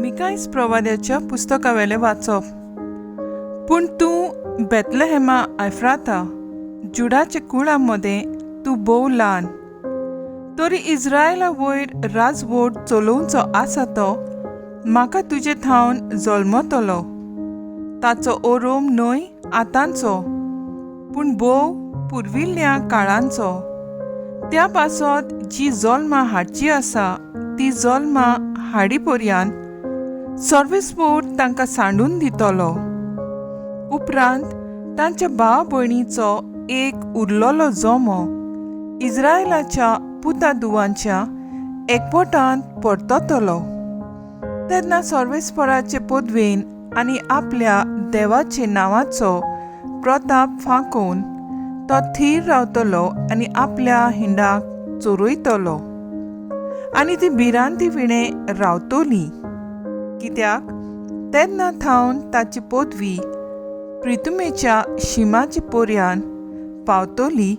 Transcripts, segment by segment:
मिकायस प्रवाद्याच्या पुस्तकावेले वाचप. पूण तूं बेतलेहेमा एफ्राता, जुडाच्या कुळांमध्ये तूं भोव ल्हान. तरी इस्रायला वयर राजवट चलोवचो आसा तो म्हाका तुजे थावन जल्मतलो. ताचो ओरोम न्हय आतांचो, पूण भोव पुर्विल्ल्या काळांचो. त्या पासत जी जल्मां हाडची आसा ती जल्मां हाडी पर्यंत सर्वेस्पोर तांकां सांडून दितलो. उपरांत तांच्या भाव भयणीचो एक उरलोलो जोमो इस्रायलाच्या पुता धुवांच्या एकवटांत परततलो. तेन्ना सर्वेस्पराचे पदवेन आनी आपल्या देवाचे नांवाचो प्रताप फांकोवन तो थीर रावतलो आनी आपल्या हिंडाक चोरयतलो. आनी ती भिरांती विणें रावतली, कित्याक तेन्ना थावन ताची पदवी प्रितुमेच्या शिमाचे पर्यंत पावतली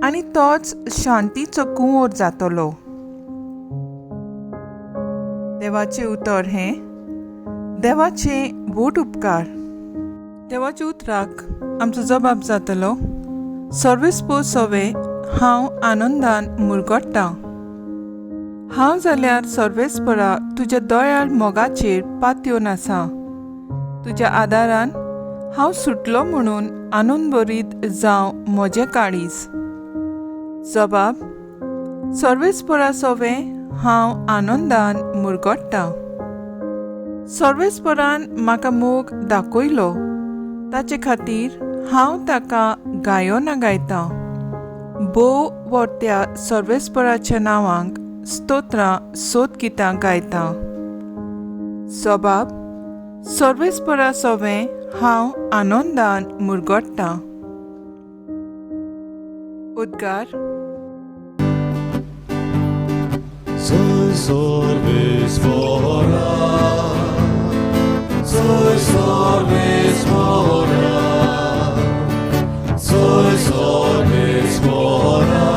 आनी तोच शांतीचो कुंवर जातलो. देवाचे उतर हें. देवाचे व्हड उपकार. देवाच्या उतराक आमचो जबाब जातलो, सर्वेस्पोर सवे हांव आनंदान मुरगट्टां. हांव जाल्यार सर्वेस्परा तुज्या दयाळ मोगाचेर पातयेवन आसा. तुज्या आदारान हांव सुटलो म्हणून आनंद भरीत जावं म्हजें काळीज. जबाब: सर्वेस्परा सवे हांव आनंदान मुरगट्टां. सर्वेस्परान म्हाका मोग दाखयलो, ताचे खातीर हांव ताका गायोनां गायतां. भोव वर्त्या सर्वेस्पराच्या नांवांक स्तोत्रां सोतगितां गायतां. जबाब: सर्वेस्परा सवे हांव आनंदान मुरगट्टां. उद्गार. Soy Sorvespora, soy Sorvespora, soy Sorvespora,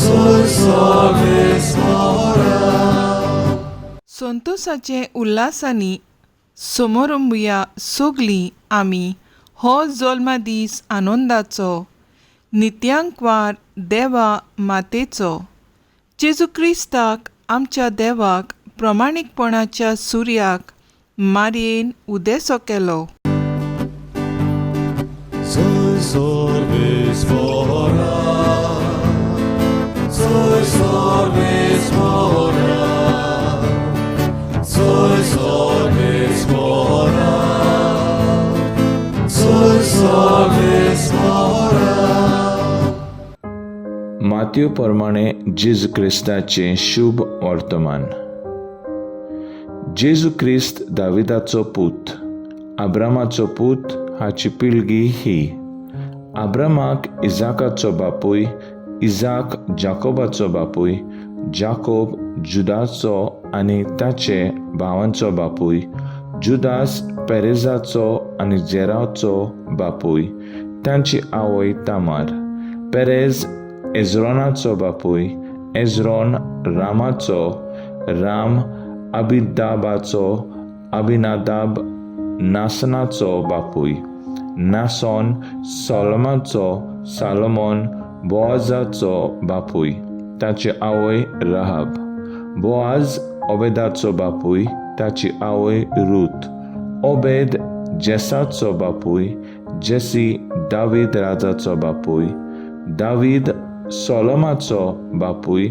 soy Sorvespora. संतोषाचे उल्हासांनी समोरंबुया सोगलीं आमी हो जल्मा दीस आनंदाचो नित्यांकवार देवा मातेचो जेजू क्रिस्ताक आमच्या देवाक प्रमाणीकपणाच्या सुर्याक मारयेन उदेसो केलो. Soy Sorvespora, soy Sorvespora, soy Sorvespora, soy Sorvespora. मातयो प्रमाणे जेजू क्रिस्ताचे शुभ वर्तमान. जेजू क्रिस्त दाविदाचो पूत, अब्रामाचो पूत हाची पिळगी ही. अब्रामाक इजाकाचो बापूय, इजाक जाकोबाचो बापूय, जाकोब जुदाचो आनी ताचे भावांचो बापूय, जुदास पेरेजाचो आनी जेराचो बापूय, तांची आवय तामार. पेरेज एझरोनाचो बापूय, एझरोन रामाचो, राम अबिदाबाचो, अबिनादाब नासनाचो बापूय, नासोन सोलोमाचो, सालोमोन बोआजाचो बापूय, ताची आवय राहाब. बोआज ओबेदाचो बापूय, ताची आवय रूथ. ओबेद जेसाचो बापूय, जेसी दावीद राजाचो बापूय. दावीद सोलोमाचो बापूय,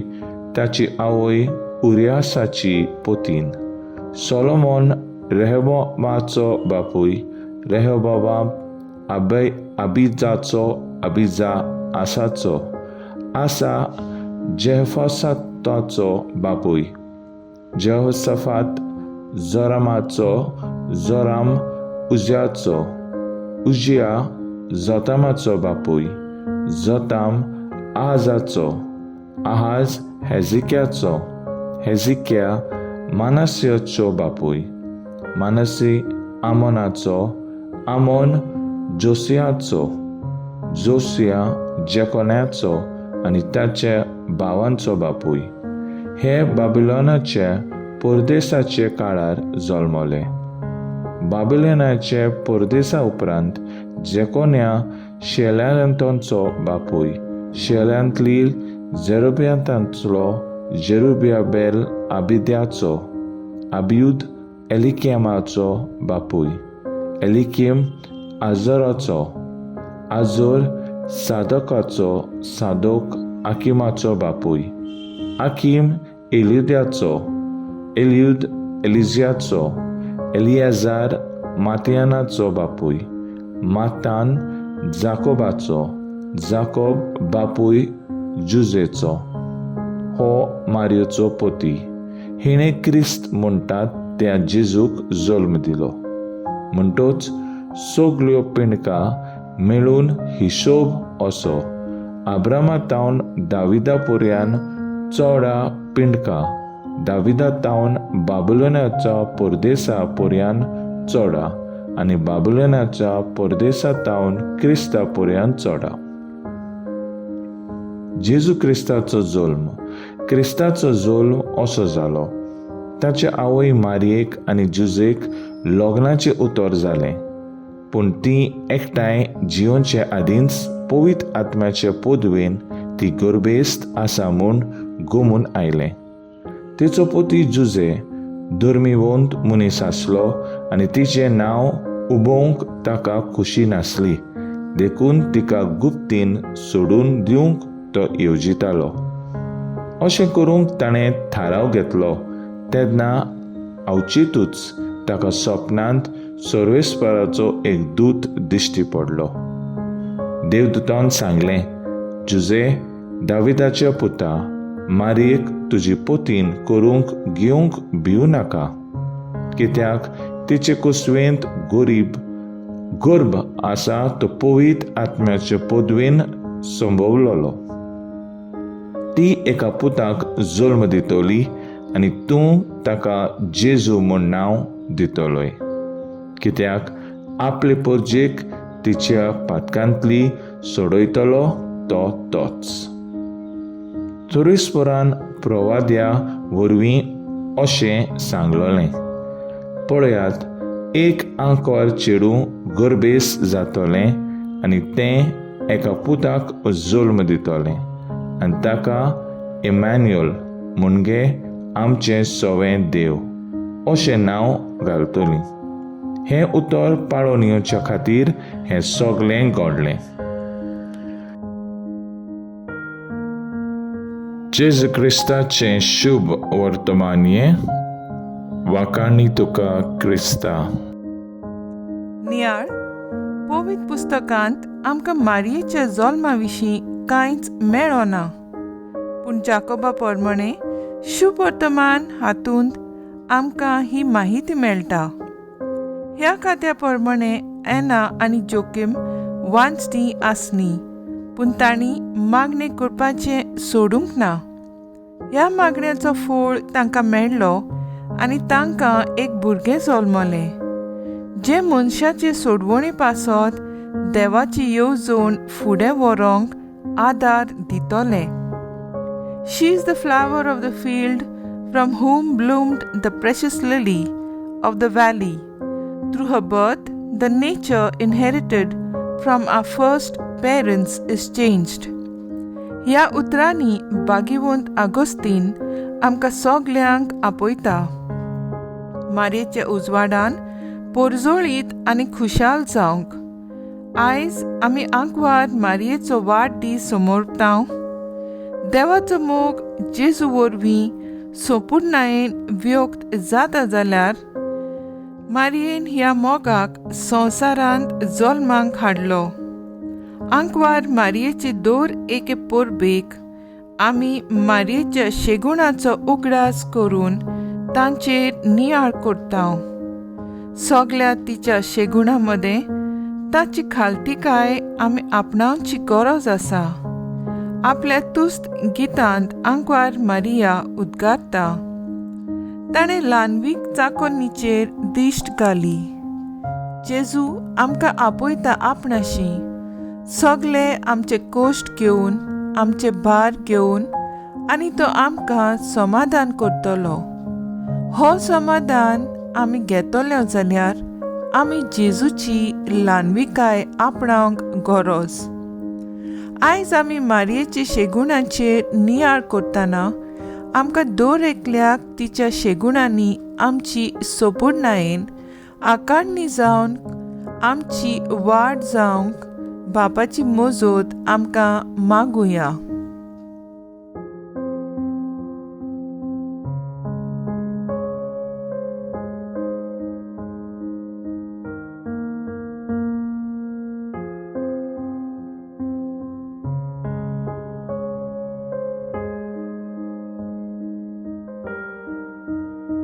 ताची आवय उरियासाची पोतीन. सोलोमोन रेहबोमाचो बापूय, रेहबोबाम अबिजाचो, अबिजा आसाचो, आसा जेहोशाफाताचो बापूय. जेहोशाफात जोरामाचो, जोराम उजियाचो, उजिया जोतामाचो बापूय. जोताम आहाजाचो, आहाज हेजिक्याचो, हेजिक्या मानास्याचो बापूय. मानसी आमोनाचो, आमोन जोसियाचो, जोसिया जेकोन्याचो आनी ताच्या भावांचो बापूय. हे बाबिलोनाचे परदेसाचे काळार जल्मले. बाबिलोनाचे परदेसा उपरांत जेकोन्या शेल्यांतांचो बापूय, शेल्यांतली जेरुब्यांतांतलो जेरुब्बाबेल आबिद्याचो, आबियूद एलिकेमाचो बापूय, एलिकेम आजोराचो, आजोर सादोकाचो, सादोक आकिमाचो बापूय, आकिम एलिउदाचो, एलिउद एलिझ्याचो, एलियाजार मातियानाचो बापूय, मातान जाकोबाचो, जाकोब बापूय जुजेचो, हो मारियोचो पोती. हिणें क्रिस्त म्हणटात त्या जेजूक जल्म दिलो. म्हणटोच सगल्यो पिणकां मेळून हिशोब असो अब्रामा तावन दाविदा पर्यान चोडा पिणकां, दाविदा तावन बाबिलोनाच्या परदेसा पर्यान चोडा, आनी बाबिलोनाच्या परदेसा तावन क्रिस्ता पर्यान चोडा. जेजू क्रिस्ताचो जल्म. क्रिस्ताचो जल्म असो जालो. ताचे आवय मारयेक आनी जुजेक लग्नाचें उतर जालें, पूण ती एकठांय जिवचे आदींच पवित्र आत्म्याचे पोदवेन ती गर्भेस्त आसा म्हूण घुमून आयलें. तिचो पोती जुजे धर्मीवंत मनीस आसलो आनी तिचें नांव उबोवंक ताका खुशी नासली, देखून तिका गुप्तीन सोडून दिवंक तो येवजितालो. अशें करूंक ताणें थाराव घेतलो. तेन्ना अवचितूच ताका सपनांत सर्वेस्पराचो एक दूत दिश्टी पडलो. देवदूतान सांगलें, जुजे, दाविदाच्या पुता, मारयेक तुजी पोतीन करूंक घेवंक भिवू नाका, कित्याक तिचे कुसवेंत गर्भ आसा तो पवित्र आत्म्याचे पोदवेन संभोवलोलो. ती एका पुताक जल्म दितली आनी तूं ताका जेजू म्हूण नांव दितलोय, कित्याक आपले परजेक तिच्या पातकांतली सोडयतलो तोच. सर्वेस्परान प्रवाद्या वरवीं अशें सांगलोलें, पळयात, एक आंकवार चेडूं गर्भेस जातोलें आनी तें एका पुताक जल्म दितोलें आनी ताका इमॅन्युएल म्हणजे आमचें सोवें देव अशें नांव घालतलीं. हें उतर पाळोवन येवच्या खातीर हें सगळें घडलें. जेजू क्रिस्ताचें शुभ वर्तमानीय. वाकाणी तुका क्रिस्ता. नियाळ पवित्र पुस्तकांत आमकां मारयेच्या जल्मा विशीं कांयच मेळना, पूण जाकोबा प्रमाणे शुभ वर्तमान हातूंत आमकां ही माहिती मेळटा. ह्या खात्या प्रमाणे एना आनी जोकीम वांचणी आसलीं, पूण तांणी मागणी करपाचें सोडूंक ना. ह्या मागण्याचो फळ तांकां मेळ्ळो आनी तांकां एक भुरगें जल्मलें, जे मनशाचे सोडवणी पासत देवाची येवजण फुडें व्हरोंक आदार दितलें. She is the flower of the field, from whom bloomed the precious lily of the valley. Through her birth, the nature inherited from our first parents is changed. ह्या उतरांनी भागिवंत आगोस्तीन आमकां सगल्यांक आपयता. मारयेच्या उजवाडान पोरजोळीत आनी खुशाल जावंक. आयज आमी आंकवार मारयेचो वाडदीस समोरतांव. देवाचो मोग जेजू वरवीं संपूर्णयेन व्यक्त जाता जाल्यार मारयेन ह्या मोगाक संवसारांत जल्माक हाडलो. आंकवार मारयेचे दर एके परबेक आमी मारयेच्या शेगुणाचो उगडास करून तांचेर नियाळ करतांव. सगळ्या तिच्या शेगुणा मदें ताची खालतीकाय आमी आपणावची गरज आसा. आपल्या तुस्त गितांत आंकवार मारिया उद्गारता. ताणें ल्हानवीक चाकोन्नीचेर दिश्ट घाली. जेजू आमकां आपयता आपणाशी. सगळे आमचे कोश्ट घेवन, आमचे भार घेवन, आनी तो आमकां समाधान करतलो. हो समाधान आमी घेतले जाल्यार आमी जेजूची ल्हानविकाय आपणावंक गरज. आयज आमी मारयेचे शेगुणाचेर नियाळ करतना आमकां दर एकल्याक तिच्या शेगुणांनी आमची सोपुरणायेन आकारणीं जावन आमची वाड जावंक बापाची मोजत आमकां मागुया.